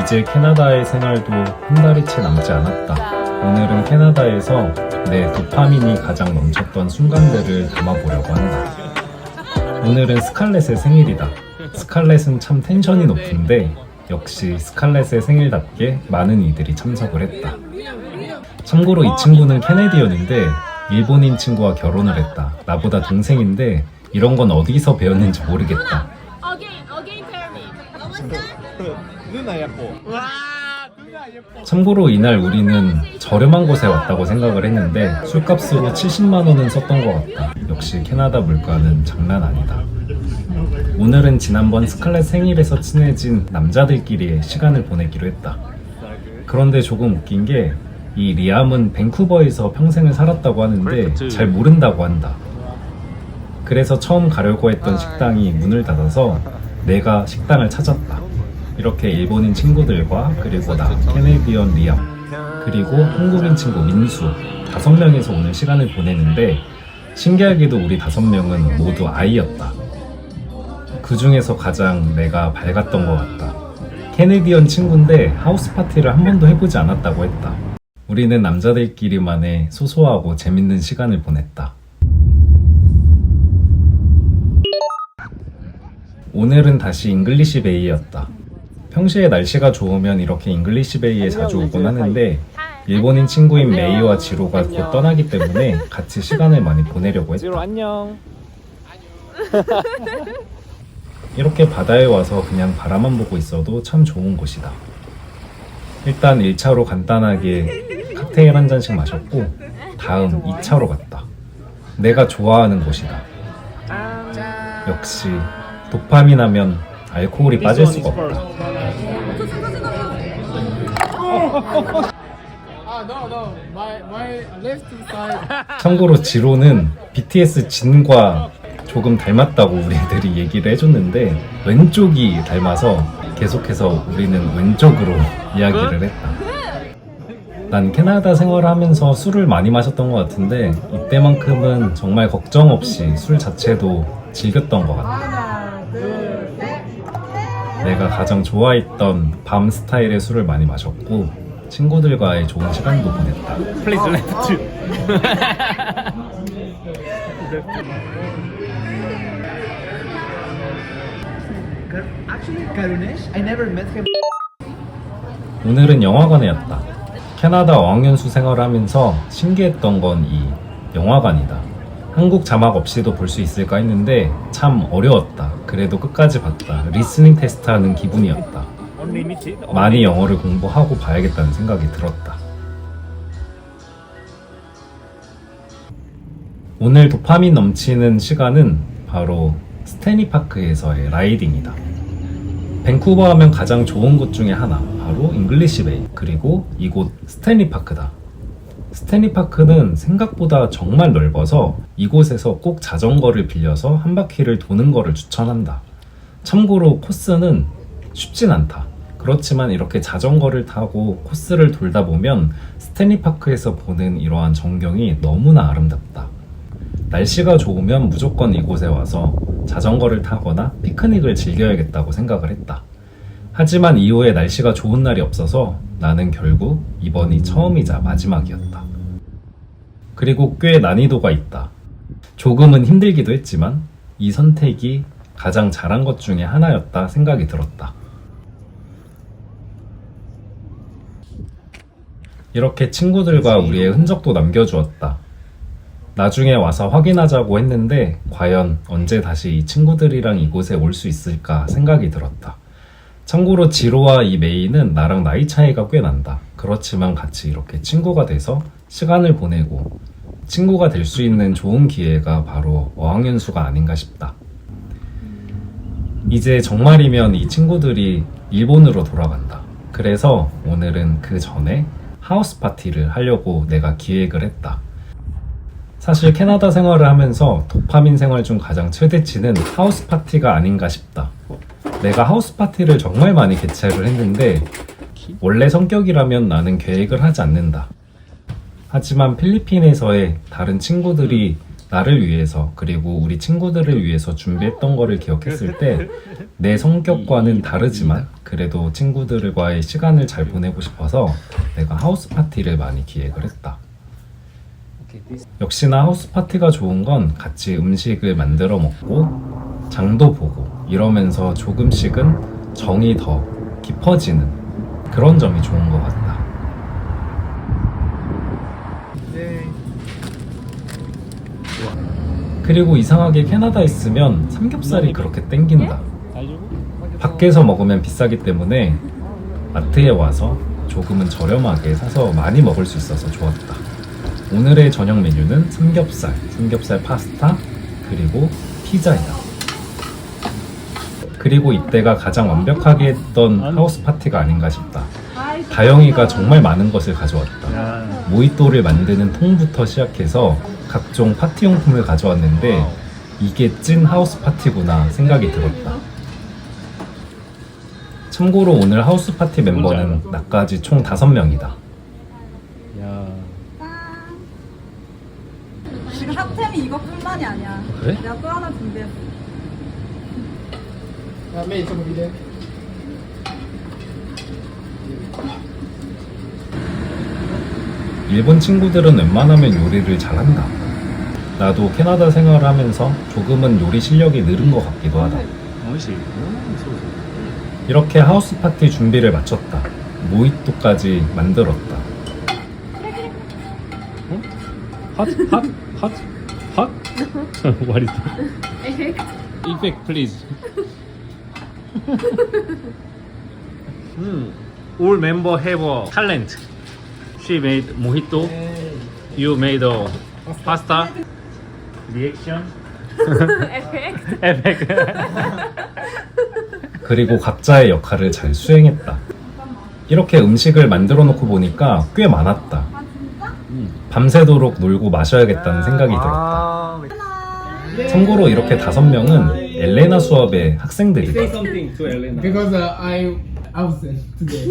이제 캐나다의 생활도 한 달이 채 남지 않았다. 오늘은 캐나다에서 내 도파민이 가장 넘쳤던 순간들을 담아보려고 한다. 오늘은 스칼렛의 생일이다. 스칼렛은 참 텐션이 높은데 역시 스칼렛의 생일답게 많은 이들이 참석을 했다. 참고로 이 친구는 캐네디언인데 일본인 친구와 결혼을 했다. 나보다 동생인데 이런 건 어디서 배웠는지 모르겠다. 참고로 이날 우리는 저렴한 곳에 왔다고 생각을 했는데 술값으로 70만 원은 썼던 것 같다. 역시 캐나다 물가는 장난 아니다. 오늘은 지난번 스칼렛 생일에서 친해진 남자들끼리 시간을 보내기로 했다. 그런데 조금 웃긴 게 이 리암은 밴쿠버에서 평생을 살았다고 하는데 잘 모른다고 한다. 그래서 처음 가려고 했던 식당이 문을 닫아서 내가 식당을 찾았다. 이렇게 일본인 친구들과 그리고 나, 캐네디언 리암, 그리고 한국인 친구 민수 5명이서 오늘 시간을 보내는데 신기하게도 우리 5명은 모두 아이였다. 그 중에서 가장 내가 밝았던 것 같다. 캐네디언 친구인데 하우스 파티를 한 번도 해보지 않았다고 했다. 우리는 남자들끼리만의 소소하고 재밌는 시간을 보냈다. 오늘은 다시 잉글리시 베이였다. 평시에 날씨가 좋으면 이렇게 잉글리시 베이에 자주 오곤 하는데 일본인 친구인 메이와 지로가 곧 떠나기 때문에 같이 시간을 많이 보내려고 했다. 지로 안녕. 이렇게 바다에 와서 그냥 바라만 보고 있어도 참 좋은 곳이다. 일단 1차로 간단하게 칵테일 한 잔씩 마셨고 다음 2차로 갔다. 내가 좋아하는 곳이다. 역시 도파민 하면 알코올이 빠질 수가 없다. 참고로 지로는 BTS 진과 조금 닮았다고 우리들이 얘기를 해줬는데 왼쪽이 닮아서 계속해서 우리는 왼쪽으로 이야기를 했다. 난 캐나다 생활을 하면서 술을 많이 마셨던 것 같은데 이때만큼은 정말 걱정 없이 술 자체도 즐겼던 것 같다. 내가 가장 좋아했던 밤 스타일의 술을 많이 마셨고 친구들과의 좋은 시간도 보냈다. 플레이스 레프트. 오늘은 영화관이었다. 캐나다 어학연수 생활을 하면서 신기했던 건 이 영화관이다. 한국 자막 없이도 볼 수 있을까 했는데 참 어려웠다. 그래도 끝까지 봤다. 리스닝 테스트 하는 기분이었다. 많이 영어를 공부하고 봐야겠다는 생각이 들었다. 오늘 도파민 넘치는 시간은 바로 스탠리파크에서의 라이딩이다. 밴쿠버 하면 가장 좋은 곳 중에 하나, 바로 잉글리시 베이, 그리고 이곳 스탠리파크다. 스탠리파크는 생각보다 정말 넓어서 이곳에서 꼭 자전거를 빌려서 한 바퀴를 도는 거를 추천한다. 참고로 코스는 쉽진 않다. 그렇지만 이렇게 자전거를 타고 코스를 돌다 보면 스탠리파크에서 보는 이러한 전경이 너무나 아름답다. 날씨가 좋으면 무조건 이곳에 와서 자전거를 타거나 피크닉을 즐겨야겠다고 생각을 했다. 하지만 이후에 날씨가 좋은 날이 없어서 나는 결국 이번이 처음이자 마지막이었다. 그리고 꽤 난이도가 있다. 조금은 힘들기도 했지만 이 선택이 가장 잘한 것 중에 하나였다 생각이 들었다. 이렇게 친구들과 우리의 흔적도 남겨주었다. 나중에 와서 확인하자고 했는데 과연 언제 다시 이 친구들이랑 이곳에 올 수 있을까 생각이 들었다. 참고로 지로와 이 메이는 나랑 나이 차이가 꽤 난다. 그렇지만 같이 이렇게 친구가 돼서 시간을 보내고 친구가 될 수 있는 좋은 기회가 바로 어학연수가 아닌가 싶다. 이제 정말이면 이 친구들이 일본으로 돌아간다. 그래서 오늘은 그 전에 하우스 파티를 하려고 내가 기획을 했다. 사실 캐나다 생활을 하면서 도파민 생활 중 가장 최대치는 하우스 파티가 아닌가 싶다. 내가 하우스 파티를 정말 많이 개최를 했는데 원래 성격이라면 나는 계획을 하지 않는다. 하지만 필리핀에서의 다른 친구들이 나를 위해서 그리고 우리 친구들을 위해서 준비했던 거를 기억했을 때 내 성격과는 다르지만 그래도 친구들과의 시간을 잘 보내고 싶어서 내가 하우스 파티를 많이 기획을 했다. 역시나 하우스 파티가 좋은 건 같이 음식을 만들어 먹고 장도 보고 이러면서 조금씩은 정이 더 깊어지는 그런 점이 좋은 것 같다. 그리고 이상하게 캐나다에 있으면 삼겹살이 그렇게 땡긴다. 밖에서 먹으면 비싸기 때문에 마트에 와서 조금은 저렴하게 사서 많이 먹을 수 있어서 좋았다. 오늘의 저녁 메뉴는 삼겹살 파스타, 그리고 피자이다. 그리고 이때가 가장 완벽하게 했던 하우스 파티가 아닌가 싶다. 다영이가 정말 많은 것을 가져왔다. 모히또를 만드는 통부터 시작해서 각종 파티용품을 가져왔는데 이게 찐 하우스 파티구나 생각이 들었다. 참고로 오늘 하우스 파티 멤버는 나까지 총 5명이다. 지금 핫템이 이것뿐만이 아니야. 그래? 내가 또 하나 준비했어. 일본 친구들은 웬만하면 요리를 잘한다. 나도 캐나다 생활을 하면서 조금은 요리 실력이 늘은 것 같기도 하다. 이렇게 하우스 파티 준비를 마쳤다. 모히또까지 만들었다. Hot? What is that? Effect, please. All member have a talent. She made mojito. You made a pasta. Reaction. Effect. 그리고 각자의 역할을 잘 수행했다. 이렇게 음식을 만들어 놓고 보니까 꽤 많았다. 밤새도록 놀고 마셔야겠다는 생각이 들었다. 참고로 이렇게 5명은 엘레나 수업의 학생들이다. Because I absent today.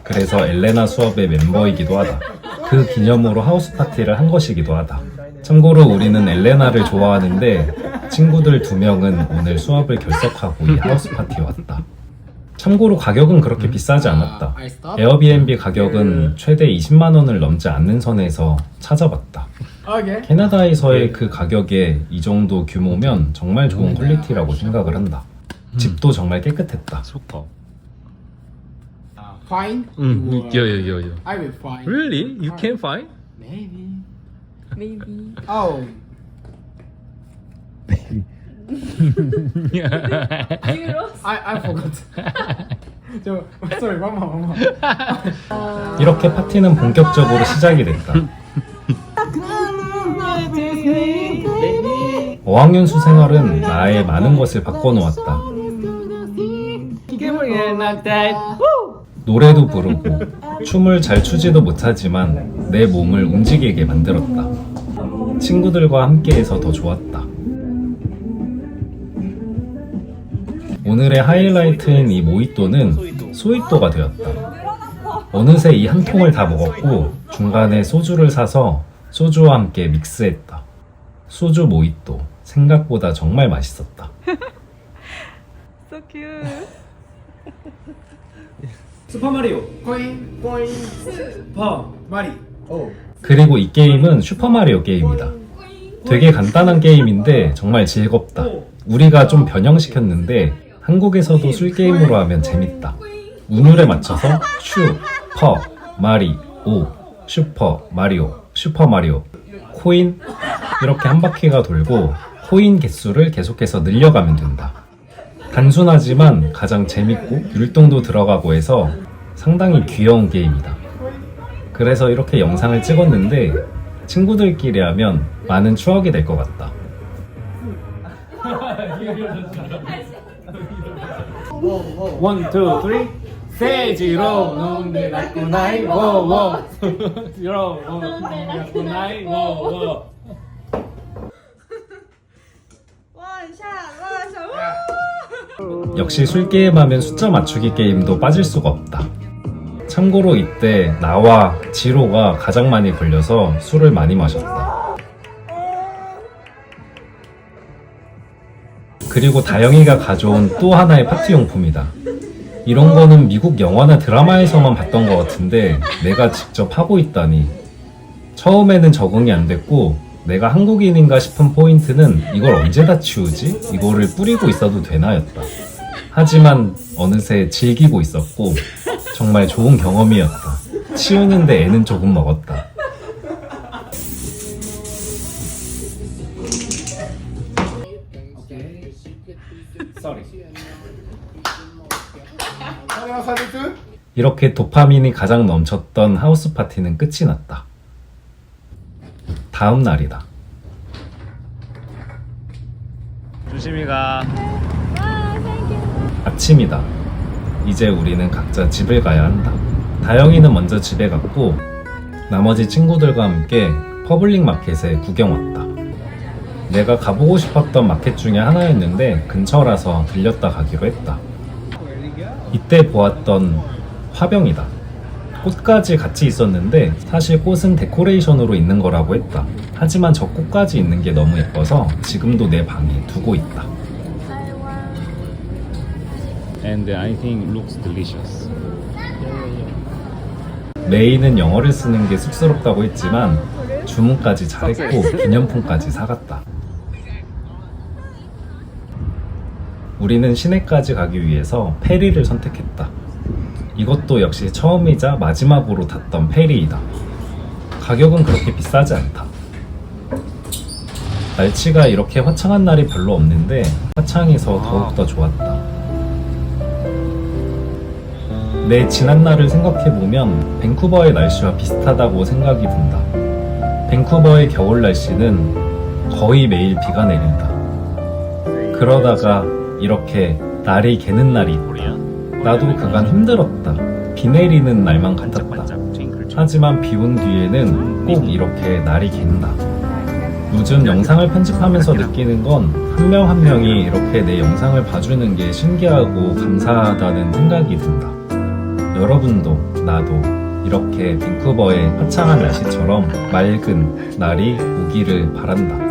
그래서 엘레나 수업의 멤버이기도 하다. 그 기념으로 하우스 파티를 한 것이기도 하다. 참고로 우리는 엘레나를 좋아하는데 친구들 2명은 오늘 수업을 결석하고 이 하우스 파티에 왔다. 참고로 가격은 그렇게 비싸지 않았다. 에어비앤비 가격은 최대 20만 원을 넘지 않는 선에서 찾아봤다. Okay. 캐나다에서의 그 가격에 이 정도 규모면 정말 좋은 퀄리티라고 생각을 한다. 집도 정말 깨끗했다. Super. Fine. Yeah. I will find. Really? You can find? Maybe. Maybe. Oh. I forgot. Sorry, one more. 이렇게 파티는 본격적으로 시작이 됐다. 어학연수 생활은 나의 많은 것을 바꿔놓았다. 노래도 부르고 춤을 잘 추지도 못하지만 내 몸을 움직이게 만들었다. 친구들과 함께해서 더 좋았다. 오늘의 하이라이트인 이 모히또는 소히또가 되었다. 어느새 이 한 통을 다 먹었고 중간에 소주를 사서 소주와 함께 믹스했다. 소주 모히또 생각보다 정말 맛있었다. So cute. 슈퍼마리오. 코인. 슈퍼마리. 오. 그리고 이 게임은 슈퍼마리오 게임이다. 되게 간단한 게임인데 정말 즐겁다. 우리가 좀 변형시켰는데 한국에서도 술 게임으로 하면 재밌다. 운율에 맞춰서 슈퍼마리오, 코인 이렇게 한 바퀴가 돌고 코인 개수를 계속해서 늘려가면 된다. 단순하지만 가장 재밌고 율동도 들어가고 해서 상당히 귀여운 게임이다. 그래서 이렇게 영상을 찍었는데 친구들끼리 하면 많은 추억이 될 것 같다. One, two, three. 세지로 놈들 났구나이 워워. 지로 놈들 났구나이 워워. 원샷. 역시 술 게임하면 숫자 맞추기 게임도 빠질 수가 없다. 참고로 이때 나와 지로가 가장 많이 걸려서 술을 많이 마셨다. 그리고 다영이가 가져온 또 하나의 파티용품이다. 이런 거는 미국 영화나 드라마에서만 봤던 것 같은데 내가 직접 하고 있다니. 처음에는 적응이 안 됐고 내가 한국인인가 싶은 포인트는 이걸 언제 다 치우지? 이거를 뿌리고 있어도 되나였다. 하지만 어느새 즐기고 있었고 정말 좋은 경험이었다. 치우는데 애는 조금 먹었다. 이렇게 도파민이 가장 넘쳤던 하우스 파티는 끝이 났다. 다음 날이다. 조심히 가. 아침이다. 이제 우리는 각자 집을 가야 한다. 다영이는 먼저 집에 갔고 나머지 친구들과 함께 퍼블릭 마켓에 구경 왔다. 내가 가보고 싶었던 마켓 중에 하나였는데 근처라서 들렸다 가기로 했다. 이때 보았던 화병이다. 꽃까지 같이 있었는데 사실 꽃은 데코레이션으로 있는 거라고 했다. 하지만 저 꽃까지 있는 게 너무 예뻐서 지금도 내 방에 두고 있다. And I think looks delicious. 메이는 영어를 쓰는 게 쑥스럽다고 했지만 주문까지 잘했고 기념품까지 사갔다. 우리는 시내까지 가기 위해서 페리를 선택했다. 이것도 역시 처음이자 마지막으로 탔던 페리이다. 가격은 그렇게 비싸지 않다. 날씨가 이렇게 화창한 날이 별로 없는데 화창해서 더욱더 좋았다. 내 지난날을 생각해보면 밴쿠버의 날씨와 비슷하다고 생각이 든다. 밴쿠버의 겨울 날씨는 거의 매일 비가 내린다. 그러다가 이렇게 날이 개는 날이 있다. 나도 그간 힘들었다. 비 내리는 날만 같았다. 하지만 비 온 뒤에는 꼭 이렇게 날이 갠다. 요즘 영상을 편집하면서 느끼는 건 한 명 한 명이 이렇게 내 영상을 봐주는 게 신기하고 감사하다는 생각이 든다. 여러분도 나도 이렇게 밴쿠버의 화창한 날씨처럼 맑은 날이 오기를 바란다.